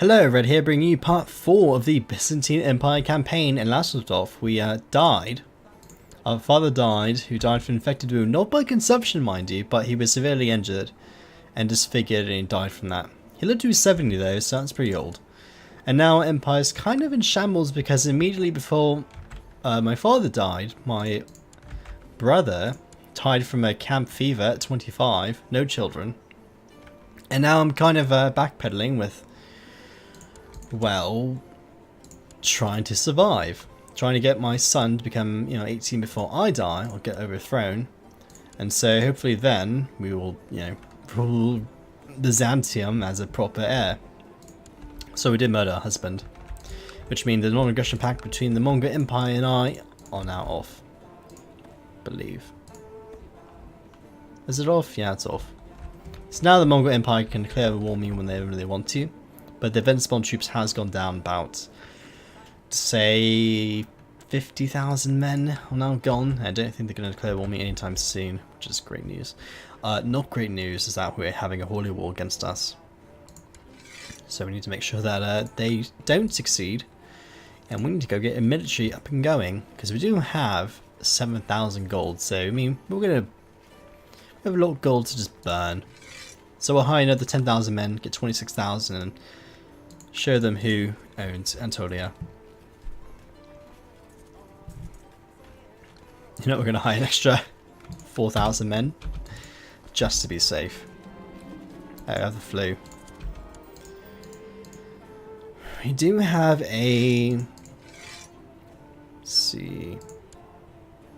Hello, Red here, bringing you part 4 of the Byzantine Empire campaign. And last off, we died. Our father died, who died from an infected wound, not by consumption, mind you, but he was severely injured and disfigured, and he died from that. He lived to be 70 though, so that's pretty old. And now our empire's kind of in shambles because immediately before my father died, my brother died from a camp fever at 25, no children. And now I'm kind of backpedaling with, well, trying to survive. Trying to get my son to become, 18 before I die or get overthrown. And so hopefully then we will, rule Byzantium as a proper heir. So we did murder our husband. Which means the non-aggression pact between the Mongol Empire and I are now off. Believe. Is it off? Yeah, it's off. So now the Mongol Empire can declare war on me whenever they want to. But the Invincible troops has gone down about, say, 50,000 men are now gone. I don't think they're going to declare war on me anytime soon, which is great news. Not great news is that we're having a holy war against us. So we need to make sure that they don't succeed. And we need to go get a military up and going. Because we do have 7,000 gold. So, I mean, we have a lot of gold to just burn. So we'll hire another 10,000 men, get 26,000 and show them who owns Anatolia. You know, we're going to hire an extra 4,000 men just to be safe. I have the flu. We do have a... Let's see.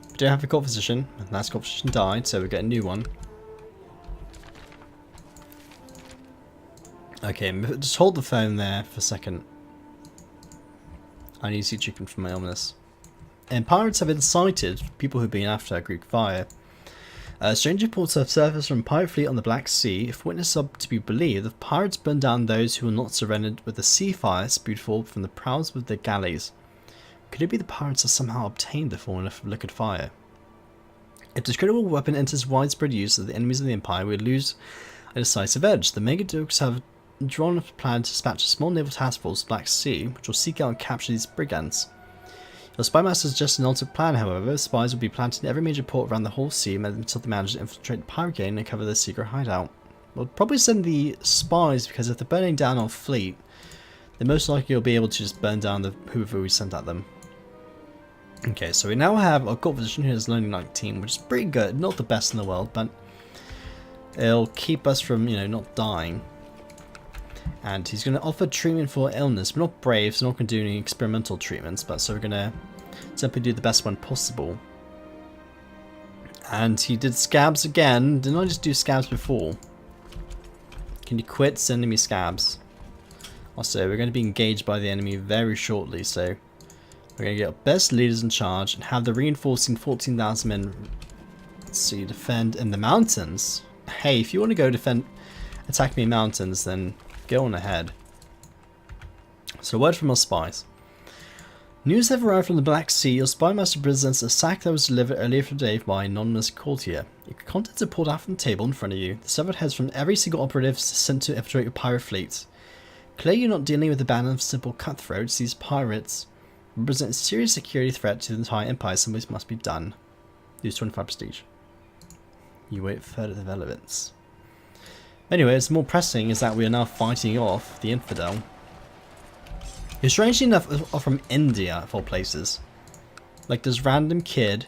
We do have a court physician. The last court physician died, so we get a new one. Okay, just hold the phone there for a second. I need to see treatment for my illness. And pirates have incited people who've been after Greek fire. Strange reports have surfaced from a pirate fleet on the Black Sea. If witnesses are to be believed, the pirates burned down those who were not surrendered with the sea fire spewed forth from the prows of their galleys. Could it be the pirates have somehow obtained the formula for liquid fire? If this critical weapon enters widespread use of the enemies of the Empire, we lose a decisive edge. The Megadukes have drawn up a plan to dispatch a small naval task force to the Black Sea, which will seek out and capture these brigands. The spymaster suggests an altered plan, however. Spies will be planted in every major port around the whole sea until they manage to infiltrate the pirate gang and cover their secret hideout. We'll probably send the spies because if they're burning down our fleet, then most likely will be able to just burn down whoever we sent at them. Okay, so we now have our court physician who has learning 19, which is pretty good. Not the best in the world, but it'll keep us from, not dying. And he's going to offer treatment for illness. We're not brave, so we're not going to do any experimental treatments, but so we're going to simply do the best one possible. And he did scabs again. Didn't I just do scabs before? Can you quit sending me scabs? Also, we're going to be engaged by the enemy very shortly, so we're going to get our best leaders in charge and have the reinforcing 14,000 men, let's see, defend in the mountains. Hey, if you want to go attack me in mountains, then go on ahead. So, word from our spies. News have arrived from the Black Sea. Your spymaster presents a sack that was delivered earlier today by an anonymous courtier. Your contents are pulled out from the table in front of you. The severed heads from every single operative sent to infiltrate your pirate fleet. Clearly, you're not dealing with a band of simple cutthroats. These pirates represent a serious security threat to the entire empire. Something must be done. Lose 25 prestige. You wait for further developments. Anyways, more pressing is that we are now fighting off the infidel. Who strangely enough are from India, of all places. Like this random kid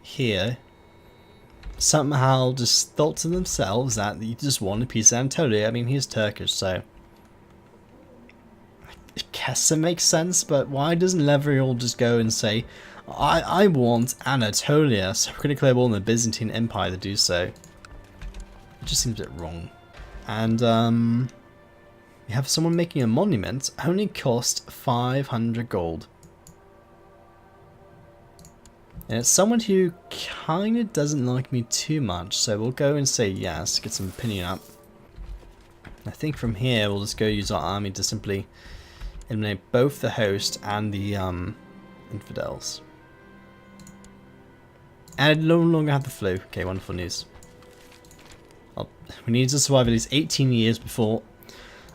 here somehow just thought to themselves that you just want a piece of Anatolia. I mean, he's Turkish, so I guess it makes sense, but why doesn't Leveriel just go and say, I want Anatolia, so we're going to declare war on the Byzantine Empire to do so. It just seems a bit wrong. And we have someone making a monument, only cost 500 gold. And it's someone who kind of doesn't like me too much, so we'll go and say yes, get some opinion up. I think from here we'll just go use our army to simply eliminate both the host and the infidels. And I no longer have the flu. Okay, wonderful news. We need to survive at least 18 years before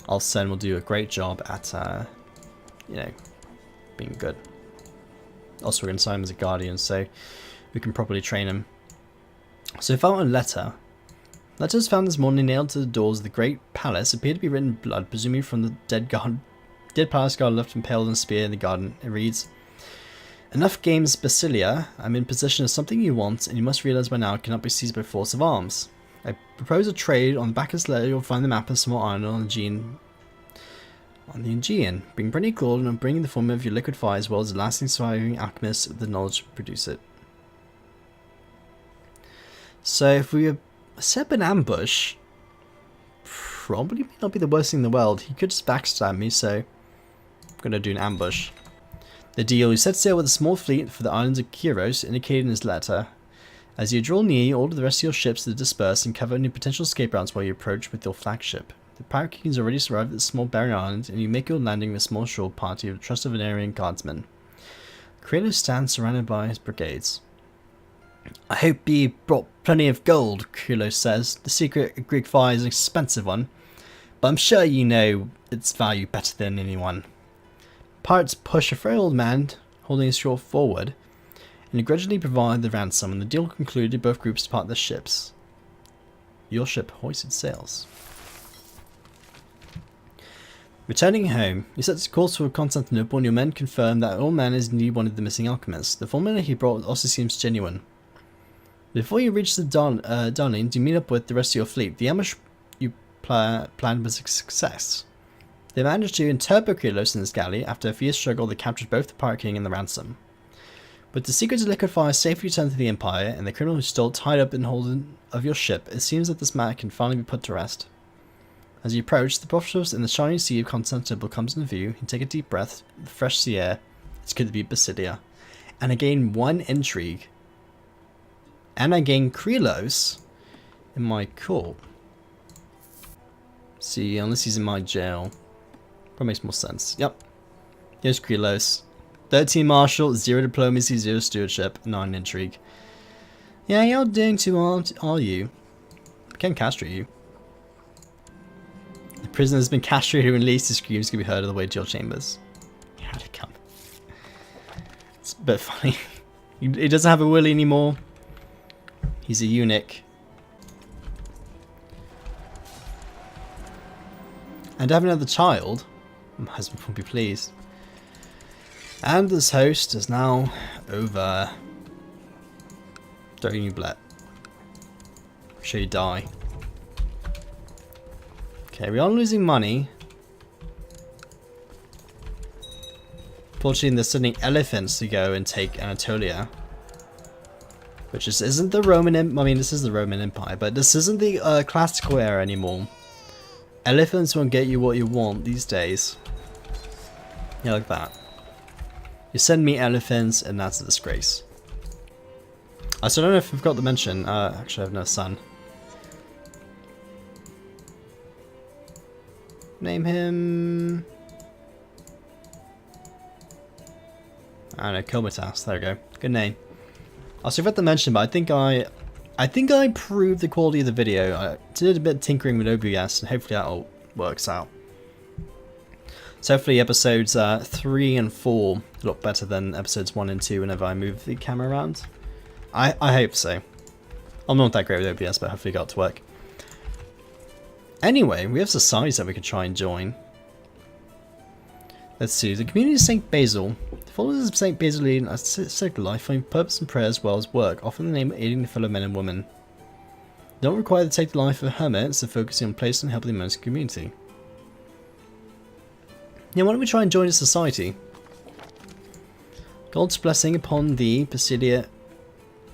Alcen will do a great job at, you know, being good. Also, we're going to sign him as a guardian, so we can properly train him. So, found a letter. Letters found this morning nailed to the doors of the great palace appear to be written in blood, presumably from the dead palace guard left impaled on a spear in the garden. It reads, "Enough games, Basilia. I'm in possession of something you want, and you must realize by now it cannot be seized by force of arms. I propose a trade. On the back of this letter, you'll find the map of small island on the Aegean. Bring Brittany Claude, and I'm bringing the formula of your liquid fire as well as the lasting surviving alchemist with the knowledge to produce it." So if we set up an ambush, probably may not be the worst thing in the world. He could just backstab me, so I'm going to do an ambush. The deal: you set sail with a small fleet for the islands of Kyros, indicated in his letter. As you draw near, you order the rest of your ships to disperse and cover any potential escape routes while you approach with your flagship. The pirate king has already arrived at the small barren island, and you make your landing with a small shore party of trusted Venerian guardsmen. Krylos stands surrounded by his brigades. "I hope ye brought plenty of gold," Krylos says. "The secret of Greek fire is an expensive one, but I'm sure you know its value better than anyone." Pirates push a frail old man holding his shore forward, and grudgingly provide the ransom. When the deal concluded, both groups depart their ships. Your ship hoisted sails. Returning home, you set course for Constantinople, and your men confirm that all man is indeed one of the missing alchemists. The formula he brought also seems genuine. Before you reach the Darlings, you meet up with the rest of your fleet. The ambush you planned was a success. They managed to interpret Krylos in his galley. After a fierce struggle, they captured both the Pirate King and the ransom. With the secret of liquid fire safely returned to the Empire, and the criminal who stole tied up in holding of your ship, it seems that this matter can finally be put to rest. As you approach, the fortress in the shining sea of Constantinople comes into view. You take a deep breath, the fresh sea air. It's good to be Basilia. And I gain 1 intrigue. And I gain Krylos in my court. See, unless he's in my jail. Probably makes more sense. Yep. Here's Krylos. 13 martial, 0 diplomacy, 0 stewardship, 9 intrigue. Yeah, you're doing too hard, are you? I can castrate you. The prisoner has been castrated and released. His screams can be heard on the way to your chambers. How'd it come? It's a bit funny. He doesn't have a willy anymore. He's a eunuch. And to have another child, my husband will be pleased. And this host is now over. Throwing you blood. Should you die? Okay, we are losing money. Fortunately, they're sending elephants to go and take Anatolia. Which isn't the Roman Empire. I mean, this is the Roman Empire, but this isn't the classical era anymore. Elephants won't get you what you want these days. Yeah, like that. You send me elephants, and that's a disgrace. I still don't know if we've got to mention. Actually, I have no son. Name him. I don't know, Komitas. There we go. Good name. I forgot to mention, but I think I improved the quality of the video. I did a bit of tinkering with OBS, and hopefully that all works out. So hopefully episodes 3 and 4 look better than episodes 1 and 2 whenever I move the camera around. I hope so. I'm not that great with OBS, but hopefully it got to work. Anyway, we have societies that we could try and join. Let's see. The community of St. Basil. The followers of St. Basil lead a secular life, finding purpose and prayer as well as work, often in the name of aiding the fellow men and women. They don't require to take the life of a hermit, instead focusing on place and helping the men's community. Yeah, why don't we try and join a society? God's blessing upon thee, Basilia,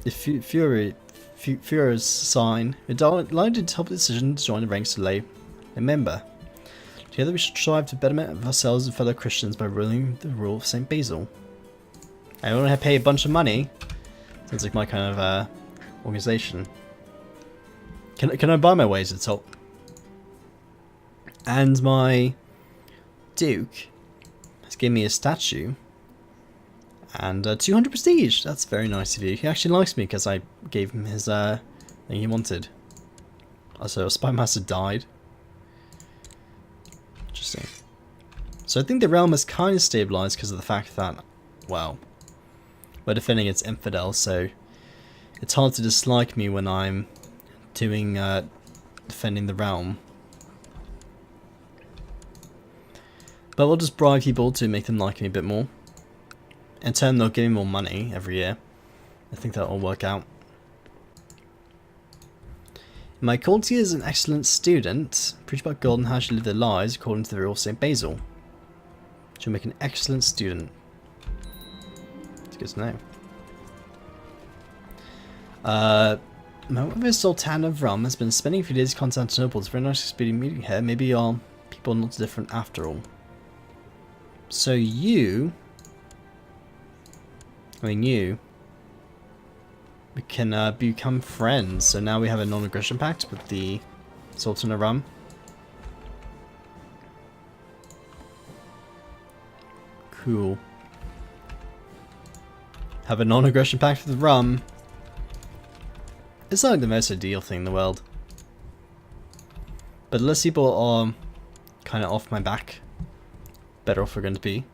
the Führer's sign. We're delighted to help the decision to join the ranks to lay a member. Together we should strive to betterment of ourselves and fellow Christians by ruling the rule of St. Basil. I don't have to pay a bunch of money. Sounds like my kind of organization. Can I buy my way to the top? And my Duke has given me a statue and 200 prestige. That's very nice of you. He actually likes me because I gave him his thing he wanted. Also, a spy master died. So I think the realm is kind of stabilized because of the fact that, well, we're defending its infidels, so it's hard to dislike me when I'm doing defending the realm. But we'll just bribe people to make them like me a bit more. In turn, they'll give me more money every year. I think that'll work out. My courtier is an excellent student. Preach about God and how she live their lives according to the rule of St. Basil. She'll make an excellent student. It's good to know. My wife, Sultan of Rum, has been spending a few days in Constantinople. It's very nice experience meeting her. Maybe our people are not different after all. So you... we can become friends. So now we have a non-aggression pact with the Sultan of Rum. Cool. Have a non-aggression pact with Rum. It's not like the most ideal thing in the world. But less people are kind of off my back, better off we're going to be.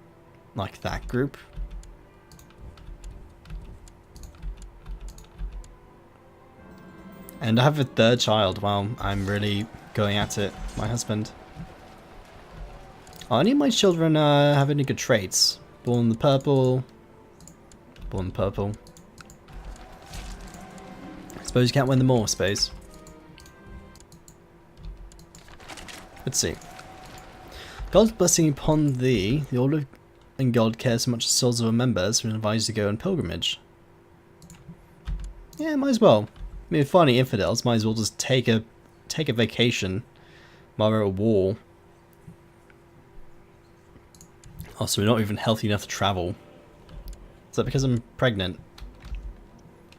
Like that group. And I have a third child. Wow, I'm really going at it. My husband. Are any of my children have any good traits? Born the purple. Born purple. I suppose you can't win them all, I suppose. Let's see. God's blessing upon thee. The order and God cares so much the souls of our members. We advise you to go on pilgrimage. Yeah, might as well. I mean, finding infidels, might as well just take a vacation while we're at war. Also, we're not even healthy enough to travel. Is that because I'm pregnant?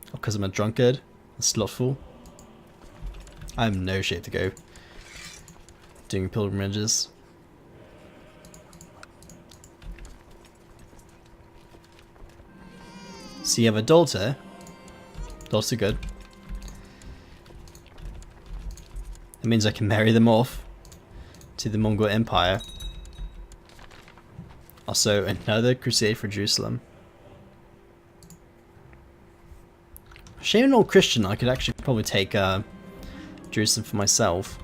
Or because I'm a drunkard? A slothful? I'm in no shape to go doing pilgrimages. So you have a daughter. Daughter good. That means I can marry them off to the Mongol Empire. Also, another crusade for Jerusalem. Shame I'm not Christian. I could actually probably take Jerusalem for myself.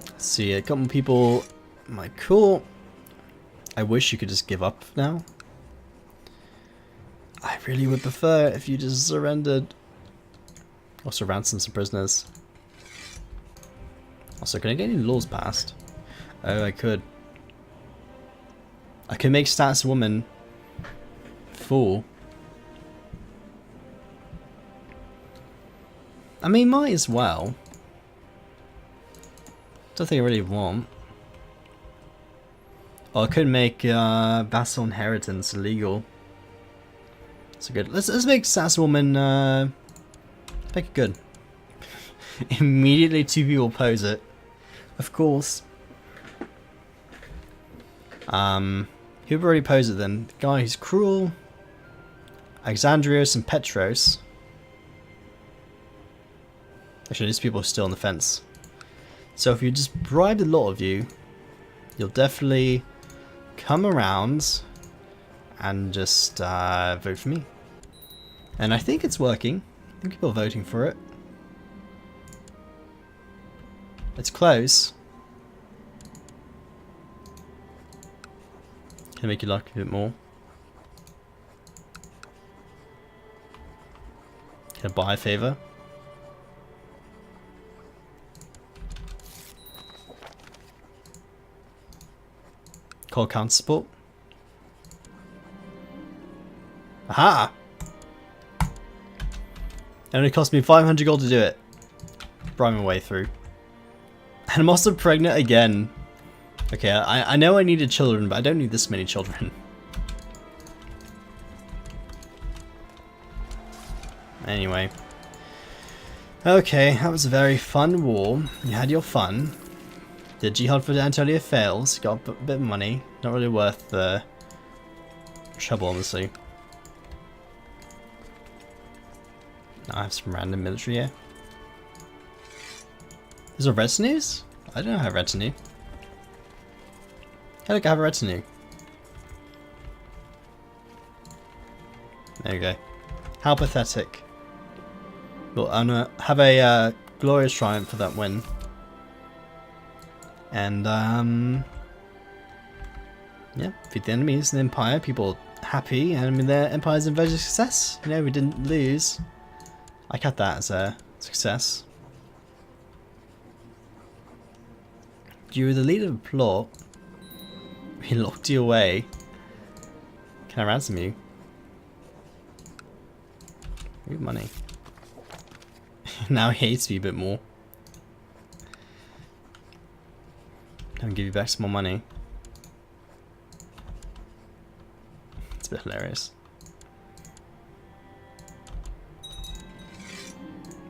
Let's see, a couple people. My cool. I wish you could just give up now. I really would prefer if you just surrendered. Also ransom some prisoners. Also, can I get any laws passed? Oh, I could. I can make status woman full. I mean, might as well. Don't think I really want. Or I could make Basil inheritance illegal. So good. Let's make status woman make it good. Immediately 2 people oppose it. Of course. Who already opposed it then? The guy who's cruel. Alexandrios and Petros. Actually, these people are still on the fence. So if you just bribe a lot of you, you'll definitely come around and just vote for me. And I think it's working. I think people are voting for it. It's close. Can make you like a bit more. Can I buy a favor? Call counter support. Aha! It only cost me 500 gold to do it. Bribe my way through. And I'm also pregnant again. Okay, I know I needed children, but I don't need this many children. Anyway. Okay, that was a very fun war. You had your fun. The jihad for Anatolia fails. Got a bit of money. Not really worth the trouble, honestly. I have some random military here. Is there retinues? I don't have retinue. Hey look, I have a retinue. There you go. How pathetic. Well, I'm gonna have a glorious triumph for that win. And, yeah, defeat the enemies in the Empire. People happy, and I mean, their Empire's a very success. You know, we didn't lose. I count that as a success. You were the leader of a plot. We locked you away. Can I ransom you? Good money. Now he hates me a bit more. I'll give you back some more money. It's a bit hilarious.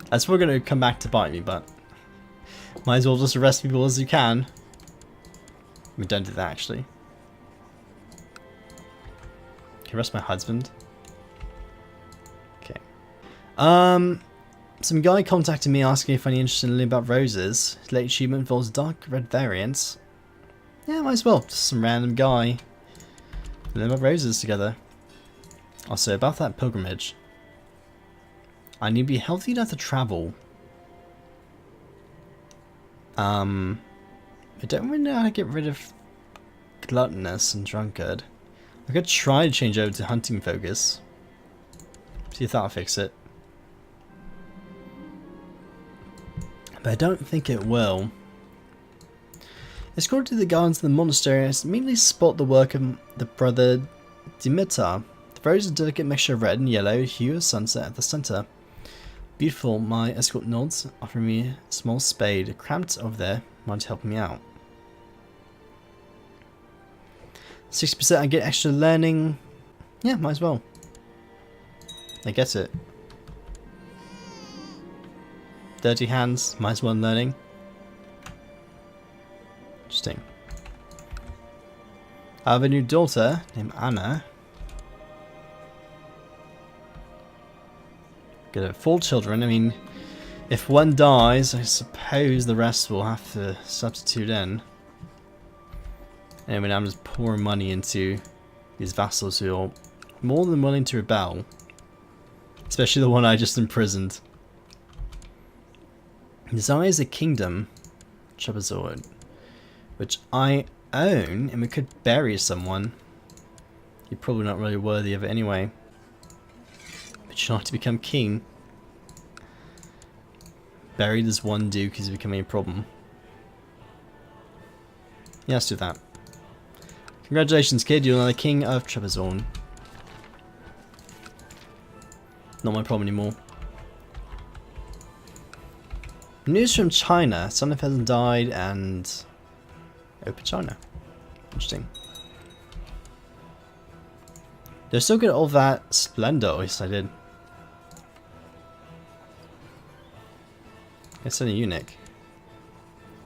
That's probably going to come back to bite me, but might as well just arrest people as you can. I mean, don't do that actually. Can I arrest my husband? Okay. Some guy contacted me asking if I'm interested in learning about roses. His late achievement involves dark red variants. Yeah, might as well. Just some random guy. Learn about roses together. Also, about that pilgrimage. I need to be healthy enough to travel. I don't really know how to get rid of gluttonous and drunkard. I could try to change over to hunting focus. See if that'll fix it. But I don't think it will. Escorted to the gardens of the monastery, I immediately spot the work of the brother Dimitar. The rose is a delicate mixture of red and yellow, hue of sunset at the centre. Beautiful, my escort nods, offering me a small spade. Cramped over there, might help me out. 60% I get extra learning. Yeah, might as well. I get it. Dirty hands, might as well learning. Interesting. I have a new daughter named Anna. Got 4 children. I mean, if one dies, I suppose the rest will have to substitute in. Anyway, I'm just pouring money into these vassals who are more than willing to rebel. Especially the one I just imprisoned. Desires a kingdom, Crusader, which I own, and we could bury someone. You're probably not really worthy of it anyway. But you'd like to become king. Buried as one duke is becoming a problem. Yeah, let's do that. Congratulations, kid, you're now the king of Trebizond. Not my problem anymore. News from China. Son of hasn't died and open China. Interesting. Did I still get all that splendor? Yes, I did. I sent a eunuch.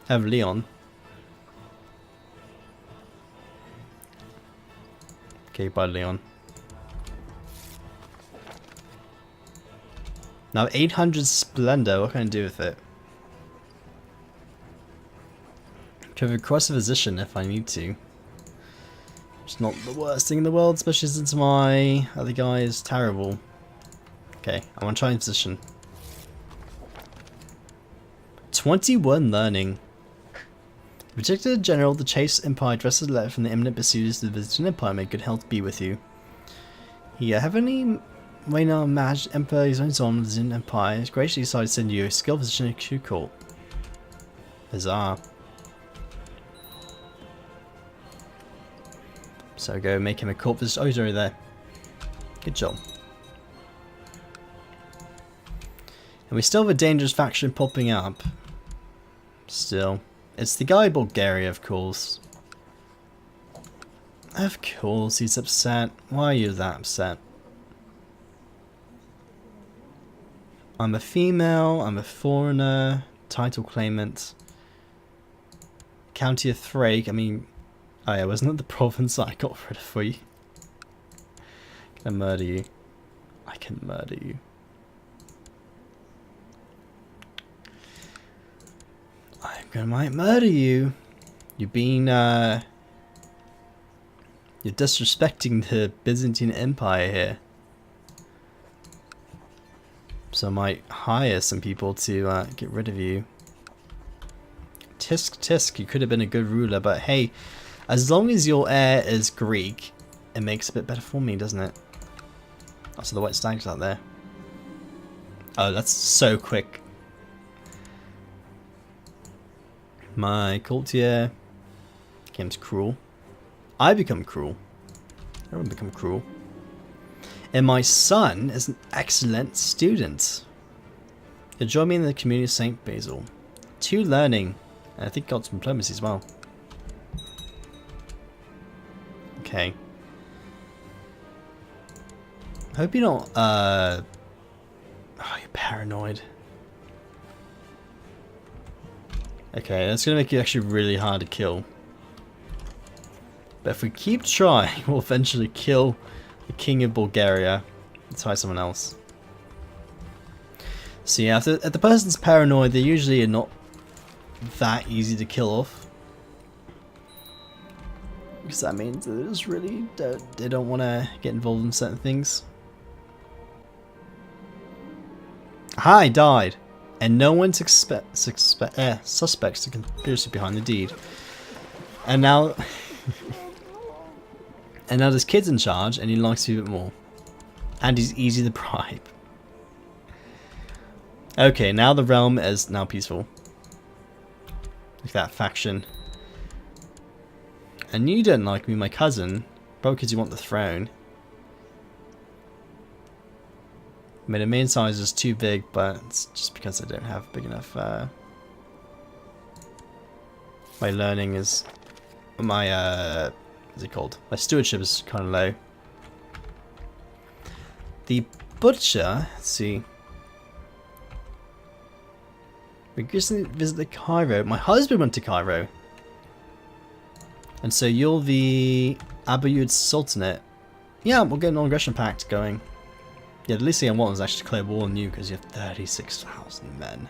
Have Leon. Okay, bye Leon. Now 800 splendor, what can I do with it? To request a physician if I need to. It's not the worst thing in the world, especially since my other guy is terrible. Okay, I want to try a physician. 21 learning. The particular general of the Chase Empire addresses a letter from the eminent pursuers of the Byzantine Empire. May good health be with you. Yeah, heavenly Reina Maj Emperor is on the Byzantine Empire. It's graciously decided to send you a skilled physician to court. Bizarre. So go make him a court physician. Oh, he's already there. Good job. And we still have a dangerous faction popping up. Still. It's the guy in Bulgaria, of course. Of course he's upset. Why are you that upset? I'm a female, I'm a foreigner, title claimant. County of Thrake, I mean... Oh yeah, wasn't it the province that I got rid of for you? Can I murder you? I can murder you. might murder you. You're being, you're disrespecting the Byzantine Empire here. So I might hire some people to get rid of you. Tisk tisk, you could have been a good ruler, but hey, as long as your heir is Greek, it makes it a bit better for me, doesn't it? Oh, so the white stag's out there. Oh, that's so quick. My courtier becomes cruel. I become cruel. I don't become cruel. And my son is an excellent student. He'll join me in the community of St. Basil. 2 learning. And I think got some diplomacy as well. Okay. I hope you don't, oh, you're paranoid. Okay, that's gonna make you actually really hard to kill. But if we keep trying, we'll eventually kill the King of Bulgaria. Let's try someone else. So yeah, if the person's paranoid, they usually are not that easy to kill off. Because that means they just really don't want to get involved in certain things. Aha, I died. And no one suspects the conspiracy behind the deed. And now... and now this kid's in charge, and he likes you a bit more. And he's easy to bribe. Okay, now the realm is now peaceful. Look at that faction. And you don't like me, my cousin, probably because you want the throne. I mean, the main size is too big, but it's just because I don't have big enough. My learning is, my what's it called? My stewardship is kind of low. The butcher. Let's see. We recently visited Cairo. My husband went to Cairo. And so you're the Abayud Sultanate. Yeah, we'll get an non-aggression pact going. Yeah, the least thing I want is actually to declare war on you because you have 36,000 men.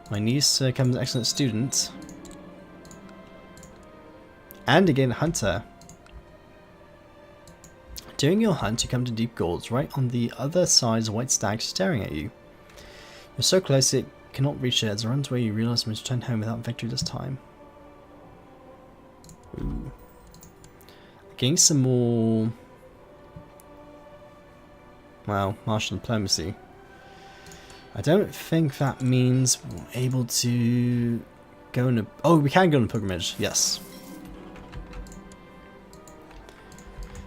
My niece becomes an excellent student. And again, hunter. During your hunt, you come to deep gorge. Right on the other side is a white stag staring at you. You're so close it cannot reach it. As it runs away, you realize you must return home without victory this time. Ooh. Getting some more... well, martial diplomacy. I don't think that means we're able to go on a... oh, we can go on a pilgrimage, yes.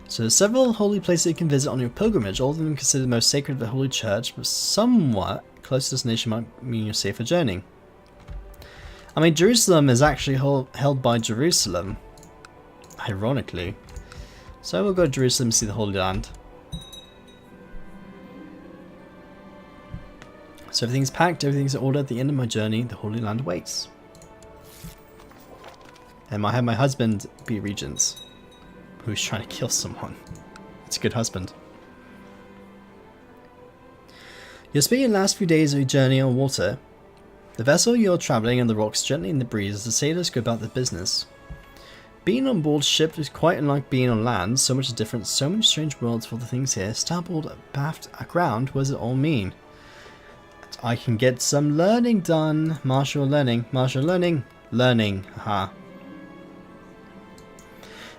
So there's several holy places you can visit on your pilgrimage, all of them considered the most sacred of the Holy Church, but somewhat close destination might mean your safer journey. I mean, Jerusalem is actually held by Jerusalem, ironically. So we'll go to Jerusalem and see the Holy Land. So everything's packed, everything's in order. At the end of my journey, the Holy Land awaits. And I have my husband be regent, who's trying to kill someone. It's a good husband. You're spending the last few days of your journey on water. The vessel you're travelling on the rocks gently in the breeze as the sailors go about their business. Being on board ship is quite unlike being on land. So much different, so many strange worlds for the things here. Starboard, aft, aground, what does it all mean? I can get some learning done. Martial learning. Martial learning. Learning. Aha.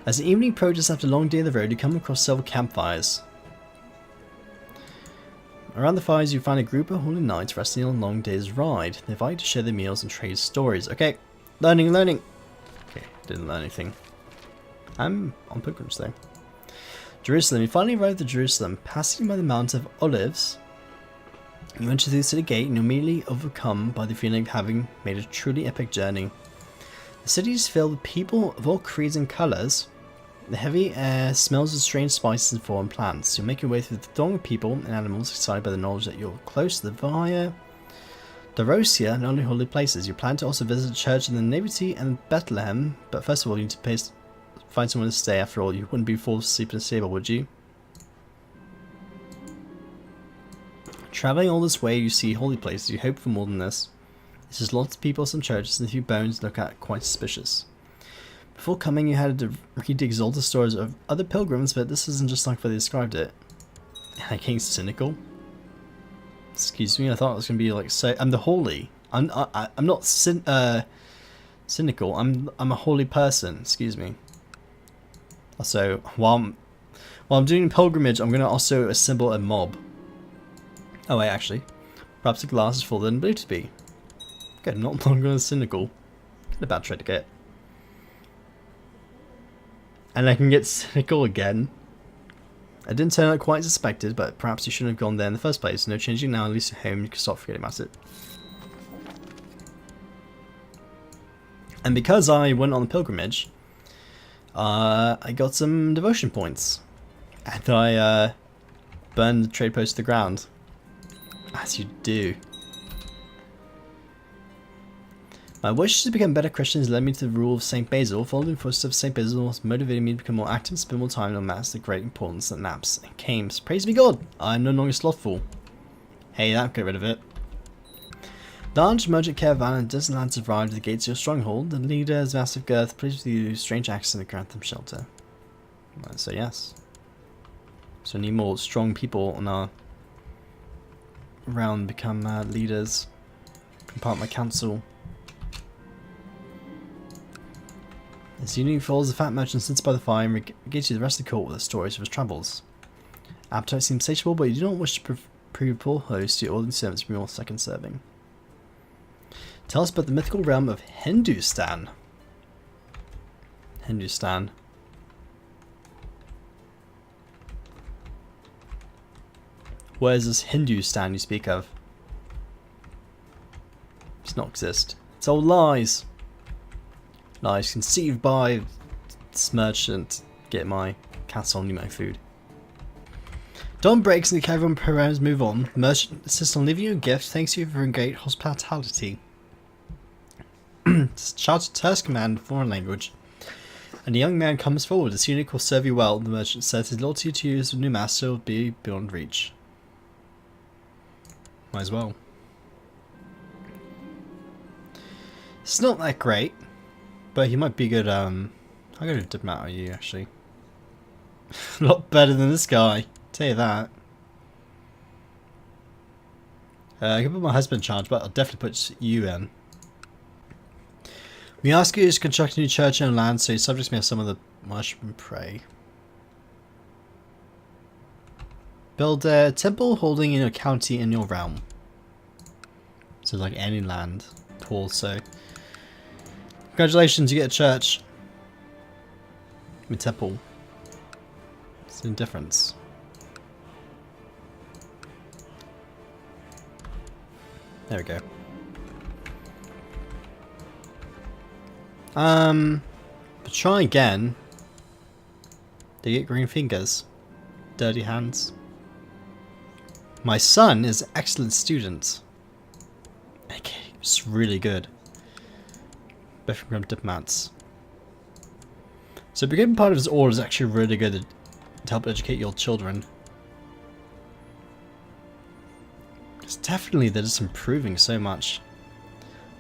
As the evening approaches after a long day of the road, you come across several campfires. Around the fires, you find a group of holy knights resting on a long day's ride. They invite you to share their meals and trade stories. Okay. Learning, learning. Okay, didn't learn anything. I'm on pilgrimage though. Jerusalem. You finally arrived at Jerusalem. Passing by the Mount of Olives, you enter through the city gate and you're immediately overcome by the feeling of having made a truly epic journey. The city is filled with people of all creeds and colours. The heavy air smells of strange spices and foreign plants. You'll make your way through the throng of people and animals excited by the knowledge that you're close to the Via Dorosia and only holy places. You plan to also visit a church in the Nativity and Bethlehem, but first of all you need to find someone to stay. After all, you wouldn't be forced to sleep in a stable, would you? Travelling all this way, you see holy places. You hope for more than this. There's just lots of people, some churches, and a few bones look at quite suspicious. Before coming, you had to read the exalted stories of other pilgrims, but this isn't just like what they described it. Am I getting cynical? Excuse me, I thought it was gonna be like so. I'm the holy. I'm not cynical. I'm a holy person. Excuse me. Also, while I'm doing pilgrimage, I'm gonna also assemble a mob. Oh wait, actually, perhaps the glass is fuller than believed to be. Good, not longer cynical. Not a bad trait to get. And I can get cynical again. I didn't turn out quite as expected, but perhaps you shouldn't have gone there in the first place. No changing now, at least at home, you can stop forgetting about it. And because I went on the pilgrimage, I got some devotion points. And I burned the trade post to the ground. As you do. My wish to become better Christians led me to the rule of St. Basil. Following the footsteps of St. Basil has motivated me to become more active and spend more time on matters of great importance than naps and games. Praise be God! I am no longer slothful. Hey, that get rid of it. Large merchant caravan and dozen lads arrived at the gates of your stronghold. The leader is massive girth, pleased with you, strange accent, and grant them shelter. So yes. So we need more strong people on our round become leaders. Become part of my council. As evening falls, the fat merchant sits by the fire and engages the rest of the court with the stories of his travels. Appetite seems satiable, but you do not wish to prove poor host to your ordinary servants from your second serving. Tell us about the mythical realm of Hindustan. Hindustan. Where is this Hindustan you speak of? It does not exist. It's all lies. Lies conceived by this merchant. Get my castle and my food. Dawn breaks and the caravan programs move on. The merchant insists on leaving you a gift. Thanks you for your great hospitality. Shouts a terse command in foreign language. And a young man comes forward. This eunuch will serve you well. The merchant says his loyalty to you as a new master will be beyond reach. Might as well. It's not that great. But he might be good, I'm going to dip out of you, actually. A lot better than this guy, tell you that. I can put my husband in charge, but I'll definitely put you in. We ask you to construct a new church on land, so your subjects may have some of the worship and pray. Build a temple holding in a county in your realm. So like any land, also. Congratulations, you get a church. A temple. It's no difference. There we go. But try again. They get green fingers. Dirty hands. My son is an excellent student. Okay, it's really good. Become diplomats. So becoming part of his order is actually really good to help educate your children. Because definitely they're just improving so much.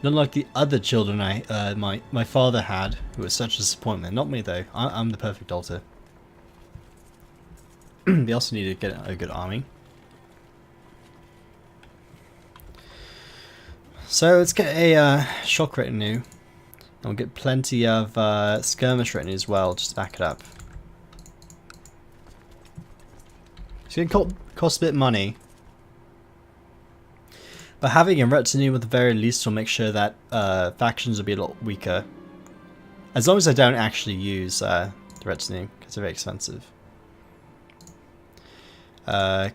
Not like the other children my father had, who was such a disappointment. Not me though. I'm the perfect altar. They also need to get a good army. So let's get a shock retinue. And we'll get plenty of skirmish retinue as well, just to back it up. It's going to cost a bit of money. But having a retinue at the very least will make sure that factions will be a lot weaker. As long as I don't actually use the retinue, because they're very expensive.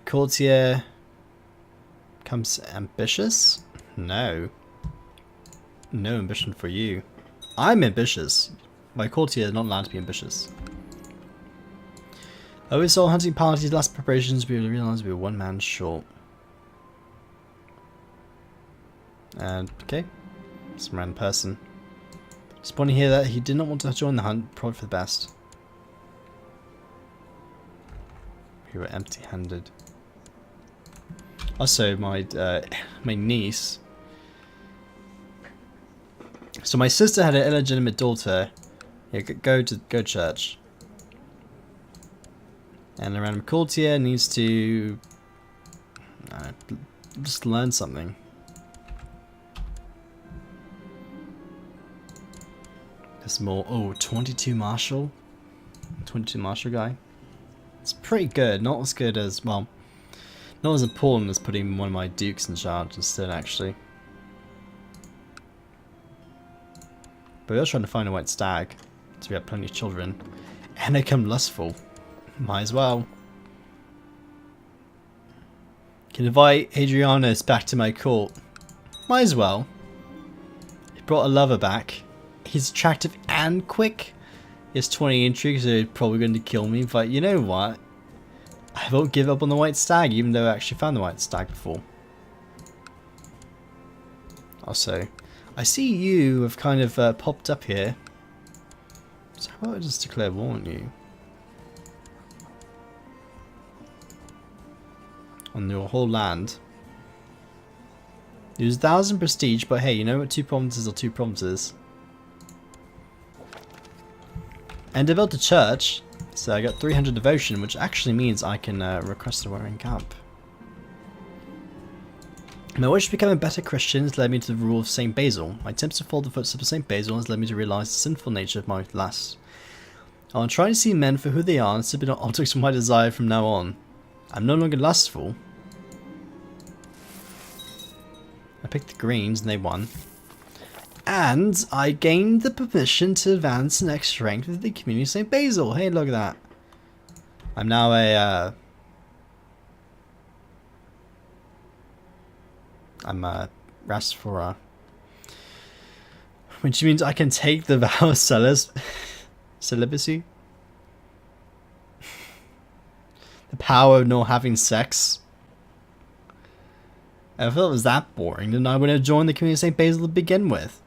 Courtier becomes ambitious? No. No ambition for you. I'm ambitious. My courtier is not allowed to be ambitious. Over soul hunting parties, last preparations, we realised we were one man short. And, okay. Some random person. Disappointing to hear that he did not want to join the hunt, probably for the best. We were empty-handed. Also, my niece So my sister had an illegitimate daughter. Yeah, go to church. And a random courtier needs to just learn something. There's more. Oh, 22 martial. 22 martial guy. It's pretty good. Not as good as, well, not as important as putting one of my dukes in charge instead, actually. But we are trying to find a white stag, so we have plenty of children. And they come lustful. Might as well. Can invite Adrianus back to my court. Might as well. He brought a lover back. He's attractive and quick. He has 20 intrigue, so he's probably going to kill me. But you know what? I won't give up on the white stag, even though I actually found the white stag before. Also, I see you have kind of popped up here. So how about I just declare war on you? On your whole land. Use 1,000 prestige, but hey, you know what 2 provinces are 2 provinces. And I built a church, so I got 300 devotion, which actually means I can request a wearing camp. My wish to become a better Christian has led me to the rule of St. Basil. My attempts to follow the footsteps of St. Basil has led me to realize the sinful nature of my lust. I will try to see men for who they are and simply not objects of my desire from now on. I'm no longer lustful. I picked the greens and they won. And I gained the permission to advance the next rank with the community of St. Basil. Hey, look at that. I'm now a... I'm a Rasphora. Which means I can take the vow of celibacy. The power of not having sex. If it was that boring, then I would have joined the community of St. Basil to begin with.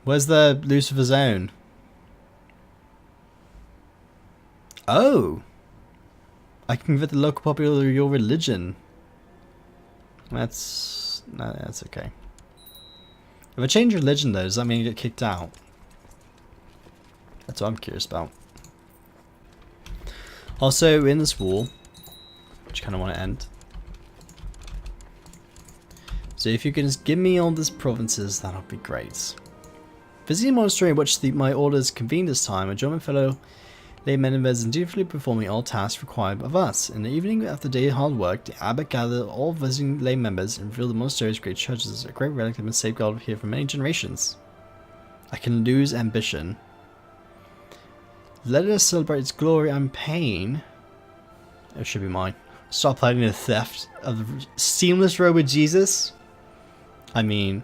Where's the Lucifer zone? Oh! I can convert the local popular to your religion. That's okay. If I change religion though, does that mean I get kicked out? That's what I'm curious about. Also, in this war, which I kind of want to end. So if you can just give me all these provinces, that'll be great. Visiting a monastery in which my orders convened this time, I joined my fellow lay members and dutifully performing all tasks required of us. In the evening after the day of hard work, the abbot gathered all visiting lay members and revealed the monastery's great churches, a great relic that has been safeguarded here for many generations. I can lose ambition. Let us celebrate its glory and pain. It should be mine. Stop planning the theft of the seamless robe of Jesus. I mean,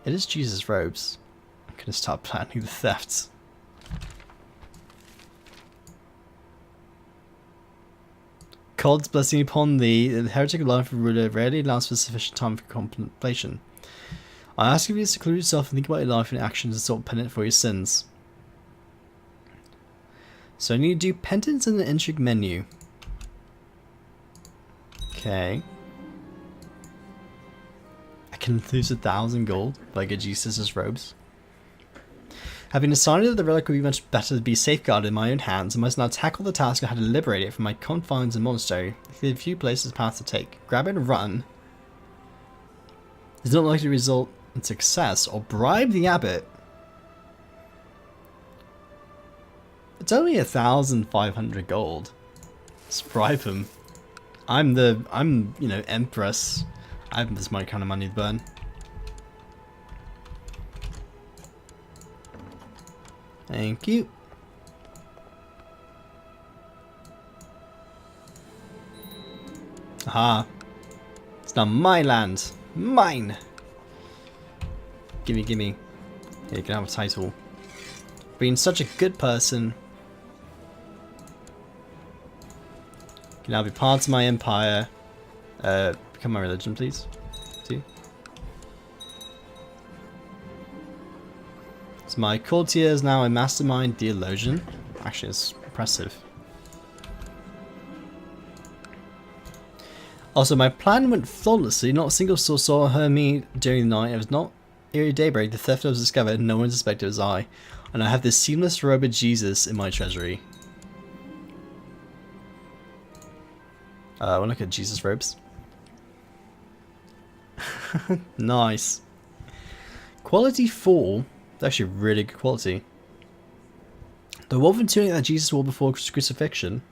it is Jesus' robes. I'm gonna stop planning the thefts. God's blessing upon thee, the heretic life of ruler rarely allows for sufficient time for contemplation. I ask of you to seclude yourself and think about your life and actions and sort penance for your sins. So I need to do penance in the intrigue menu. Okay. I can lose 1,000 gold if I get Jesus' robes. Having decided that the relic would be much better to be safeguarded in my own hands, I must now tackle the task of how to liberate it from my confines and monastery. There are a few places paths to take. Grab it and run. It's not likely to result in success, or bribe the abbot. It's only 1,500 gold. Let's bribe him. I'm you know, Empress. I have this kind of money to burn. Thank you. Aha. It's now my land. Mine. Gimme, gimme. Here, you can have a title. Being such a good person. You can now be part of my empire. Become my religion, please. See? So my courtier is now a mastermind theologian. Actually, it's impressive. Also, my plan went flawlessly. Not a single soul saw her me during the night. It was not eerie daybreak. The theft was discovered and no one suspected it was I. And I have this seamless robe of Jesus in my treasury. I want to look at Jesus robes. Nice. Quality 4. It's actually really good quality. The woven tunic that Jesus wore before crucifixion,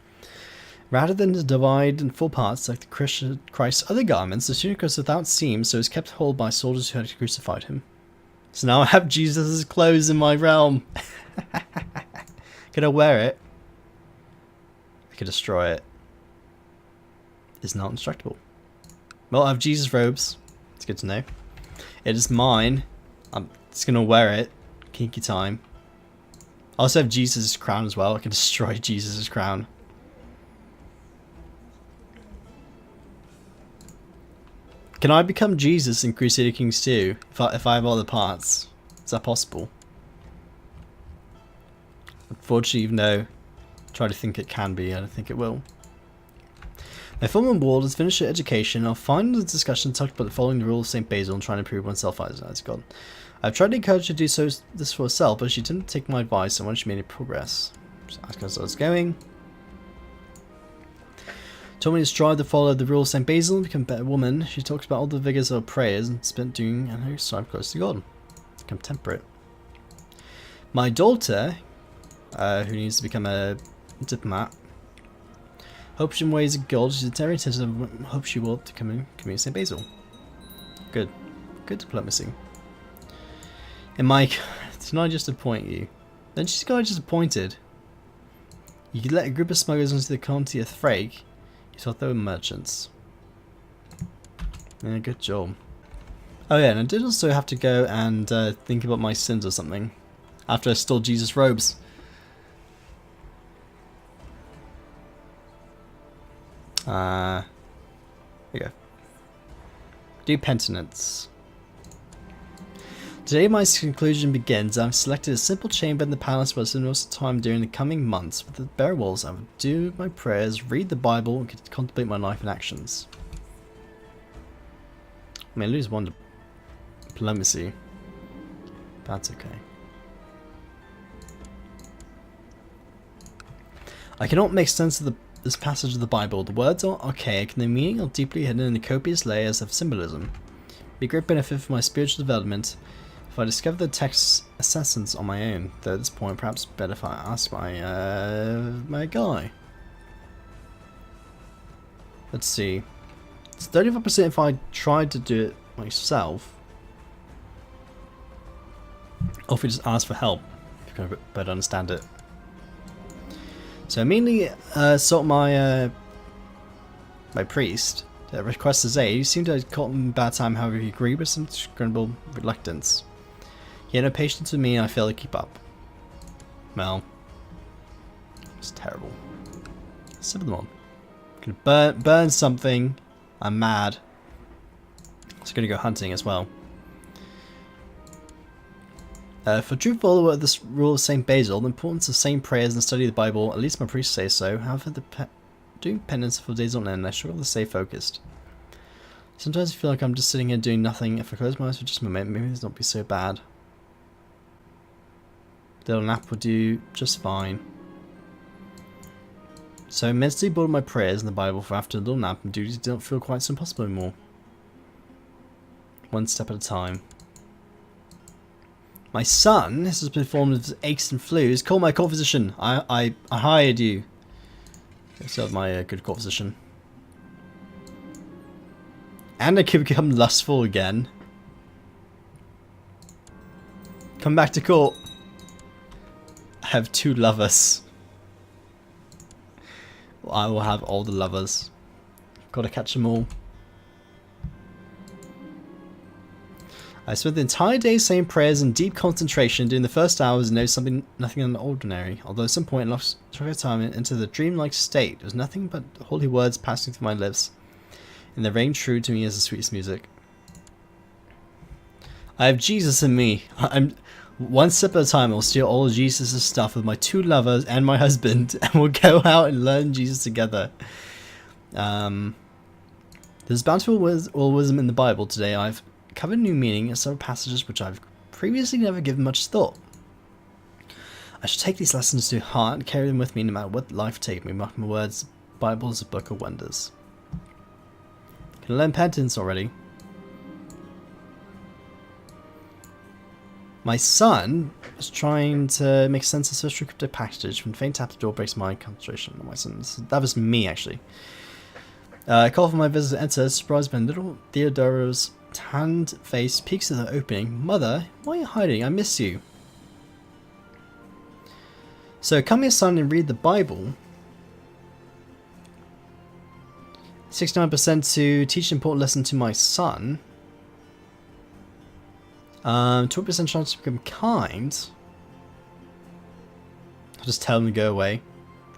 rather than to divide in 4 parts like the Christ's other garments, the tunic was without seams, so it was kept whole by soldiers who had crucified him. So now I have Jesus' clothes in my realm. Can I wear it? I could destroy it. It's not indestructible. Well, I have Jesus robes. It's good to know. It is mine. I'm just gonna wear it. Kinky time. I also have Jesus' crown as well. I can destroy Jesus' crown. Can I become Jesus in Crusader Kings II if I have all the parts? Is that possible? Unfortunately, even though I try to think it can be, I don't think it will. My former ward has finished her education. I'll find the discussion talked about following the rule of St. Basil and trying to improve oneself as God. I've tried to encourage her to do this for herself, but she didn't take my advice and when she made any progress. So ask her how it's going. Told me to strive to follow the rule of St. Basil and become a better woman. She talks about all the vigors of her prayers and spent doing and her strive close to God. Become temperate. My daughter, who needs to become a diplomat, hopes in ways of God. She's a very intensive. Hope she will become a community St. Basil. Good. Good diplomacy. And Mike, didn't I just appoint you? Then she's got just appointed. You could let a group of smugglers into the county of Thrake. You thought they were merchants. Yeah, good job. Oh yeah, and I did also have to go and think about my sins or something. After I stole Jesus' robes. There you go. Do penitence. Today my conclusion begins. I've selected a simple chamber in the palace where I spend most of the time during the coming months. With the bare walls, I will do my prayers, read the Bible, and contemplate my life and actions. I mean, I lose 1 diplomacy. That's okay. I cannot make sense of this passage of the Bible. The words are archaic and the meaning are deeply hidden in the copious layers of symbolism. Be a great benefit for my spiritual development if I discover the text's essence on my own. Though at this point, perhaps better if I ask my guy. Let's see. It's 35% if I tried to do it myself. Or if we just ask for help. If you can better understand it. So I immediately sought my my priest to request his aid. He seemed to have caught him a bad time, however he agreed with some discernible reluctance. He had no patience with me and I failed to keep up. Well, it's terrible. Some of them on. I'm gonna burn something. I'm mad. So I'm gonna go hunting as well. For true follower of this rule of St. Basil, the importance of saying prayers and study the Bible, at least my priests say so. However, doing penance for days on end, I struggle to stay focused. Sometimes I feel like I'm just sitting here doing nothing. If I close my eyes for just a moment, maybe this will not be so bad. A little nap will do just fine. So I immensely bored my prayers in the Bible for after a little nap and duties don't feel quite so impossible anymore. One step at a time. My son, this has been formed of aches and flus. Call my court physician. I hired you. So my good court physician. And I could become lustful again. Come back to court. I have 2 lovers. Well, I will have all the lovers. Gotta catch them all. I spent the entire day saying prayers in deep concentration. During the first hours, I noticed nothing unordinary. Although at some point, I lost track of time into the dreamlike state. There was nothing but holy words passing through my lips, and they rang true to me as the sweetest music. I have Jesus in me. I'm one step at a time. I'll steal all of Jesus' stuff with my 2 lovers and my husband, and we'll go out and learn Jesus together. There's bountiful wisdom in the Bible. Today I've covered new meaning in several passages which I've previously never given much thought. I should take these lessons to heart and carry them with me no matter what life takes me. Mark my words, the Bible is a book of wonders. Can I learn penance already? My son was trying to make sense of social crypto passage when faint tap the door breaks my concentration. My son, that was me actually. I call for my visitor to enter, surprised by little Theodora's tanned face peeks at the opening. Mother, why are you hiding? I miss you. So come here, son, and read the Bible. 69% to teach an important lesson to my son. 20% chance to become kind. I'll just tell him to go away.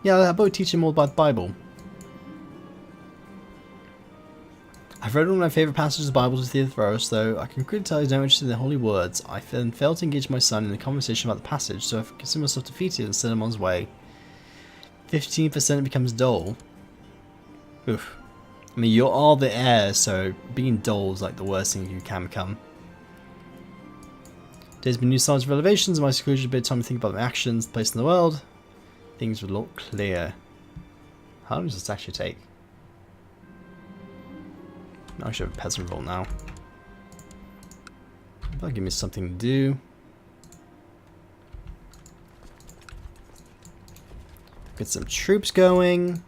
Yeah, how about teach him all about the Bible? I've read one of my favourite passages of the Bible to Theodoros, though I can clearly tell he's not interested in the holy words. I then failed to engage my son in the conversation about the passage, so I've considered myself defeated and sent him on his way. 15% becomes dull. Oof. I mean, you're all the heir, so being dull is like the worst thing you can become. There's been new signs of revelations, and my seclusion a bit of time to think about my actions, the place in the world. Things would look clear. How long does this actually take? I should have a peasant roll now. That'll give me something to do. Get some troops going.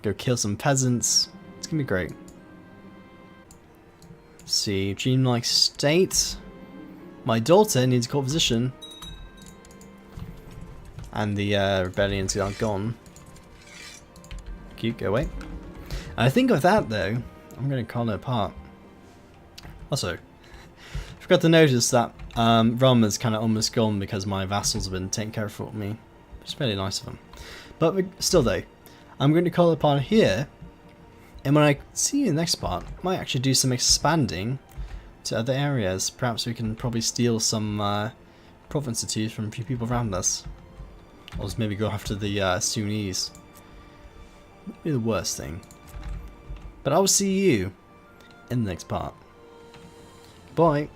Go kill some peasants. It's gonna be great. Let's see, dreamlike state. My daughter needs a court physician. And the rebellions are gone. Cute, go away. And I think of that though, I'm going to call it apart. Also, I forgot to notice that Rome is kind of almost gone because my vassals have been taking care of for me. Which is really nice of them. But still though, I'm going to call it apart here. And when I see you in the next part, I might actually do some expanding to other areas. Perhaps we can probably steal some province or two from a few people around us. Or just maybe go after the Sunnis. Wouldn't be the worst thing. But I will see you in the next part. Bye.